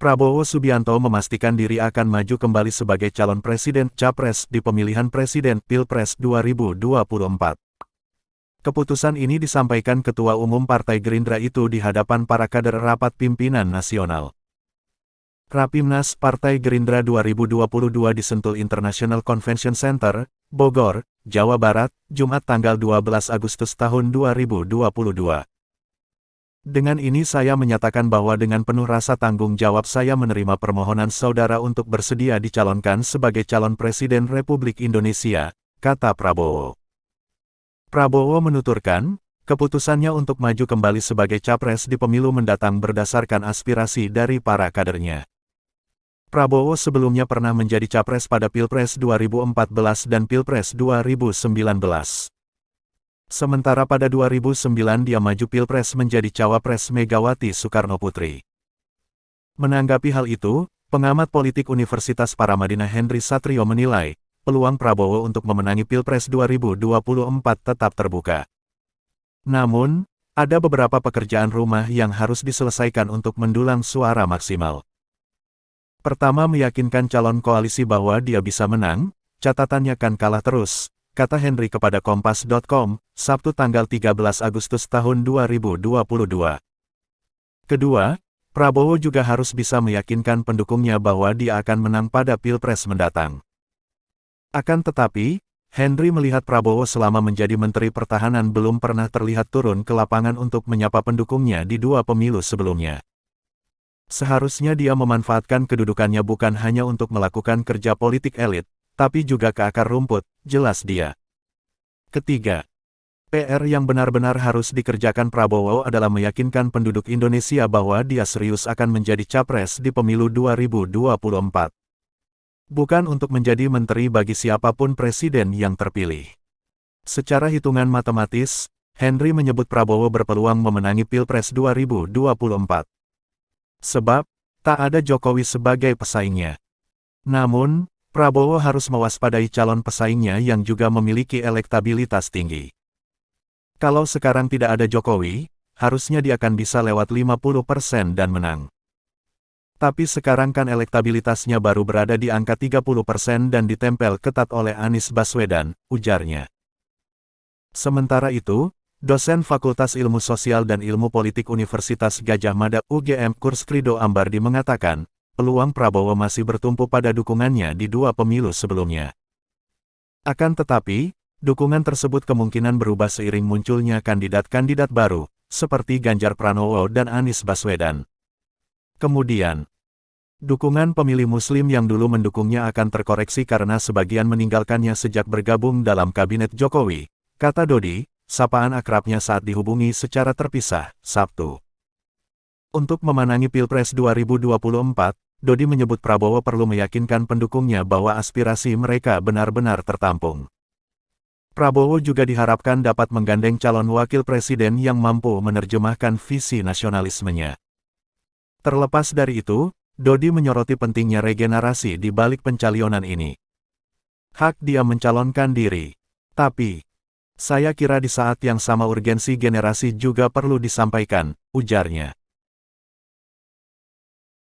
Prabowo Subianto memastikan diri akan maju kembali sebagai calon presiden-capres di pemilihan presiden Pilpres 2024. Keputusan ini disampaikan Ketua Umum Partai Gerindra itu di hadapan para kader rapat pimpinan nasional. Rapimnas Partai Gerindra 2022 di Sentul International Convention Center, Bogor, Jawa Barat, Jumat tanggal 12 Agustus tahun 2022. Dengan ini saya menyatakan bahwa dengan penuh rasa tanggung jawab saya menerima permohonan saudara untuk bersedia dicalonkan sebagai calon Presiden Republik Indonesia, kata Prabowo. Prabowo menuturkan, keputusannya untuk maju kembali sebagai capres di pemilu mendatang berdasarkan aspirasi dari para kadernya. Prabowo sebelumnya pernah menjadi capres pada Pilpres 2014 dan Pilpres 2019. Sementara pada 2009 dia maju Pilpres menjadi cawapres Megawati Soekarnoputri. Menanggapi hal itu, pengamat politik Universitas Paramadina Henry Satrio menilai, peluang Prabowo untuk memenangi Pilpres 2024 tetap terbuka. Namun, ada beberapa pekerjaan rumah yang harus diselesaikan untuk mendulang suara maksimal. Pertama, meyakinkan calon koalisi bahwa dia bisa menang, catatannya kan kalah terus, kata Henry kepada Kompas.com, Sabtu tanggal 13 Agustus tahun 2022. Kedua, Prabowo juga harus bisa meyakinkan pendukungnya bahwa dia akan menang pada Pilpres mendatang. Akan tetapi, Henry melihat Prabowo selama menjadi Menteri Pertahanan belum pernah terlihat turun ke lapangan untuk menyapa pendukungnya di dua pemilu sebelumnya. Seharusnya dia memanfaatkan kedudukannya bukan hanya untuk melakukan kerja politik elit, tapi juga ke akar rumput, jelas dia. Ketiga, PR yang benar-benar harus dikerjakan Prabowo adalah meyakinkan penduduk Indonesia bahwa dia serius akan menjadi capres di pemilu 2024. Bukan untuk menjadi menteri bagi siapapun presiden yang terpilih. Secara hitungan matematis, Henry menyebut Prabowo berpeluang memenangi Pilpres 2024. Sebab, tak ada Jokowi sebagai pesaingnya. Namun, Prabowo harus mewaspadai calon pesaingnya yang juga memiliki elektabilitas tinggi. Kalau sekarang tidak ada Jokowi, harusnya dia akan bisa lewat 50% dan menang. Tapi sekarang kan elektabilitasnya baru berada di angka 30% dan ditempel ketat oleh Anies Baswedan, ujarnya. Sementara itu, dosen Fakultas Ilmu Sosial dan Ilmu Politik Universitas Gadjah Mada UGM Kurskrido Ambardi mengatakan, peluang Prabowo masih bertumpu pada dukungannya di dua pemilu sebelumnya. Akan tetapi, dukungan tersebut kemungkinan berubah seiring munculnya kandidat-kandidat baru, seperti Ganjar Pranowo dan Anies Baswedan. Kemudian, dukungan pemilih Muslim yang dulu mendukungnya akan terkoreksi karena sebagian meninggalkannya sejak bergabung dalam kabinet Jokowi, kata Dodi, sapaan akrabnya saat dihubungi secara terpisah, Sabtu. Untuk memenangi Pilpres 2024, Dodi menyebut Prabowo perlu meyakinkan pendukungnya bahwa aspirasi mereka benar-benar tertampung. Prabowo juga diharapkan dapat menggandeng calon wakil presiden yang mampu menerjemahkan visi nasionalismenya. Terlepas dari itu, Dodi menyoroti pentingnya regenerasi di balik pencalonan ini. Hak dia mencalonkan diri. Tapi, saya kira di saat yang sama urgensi generasi juga perlu disampaikan, ujarnya.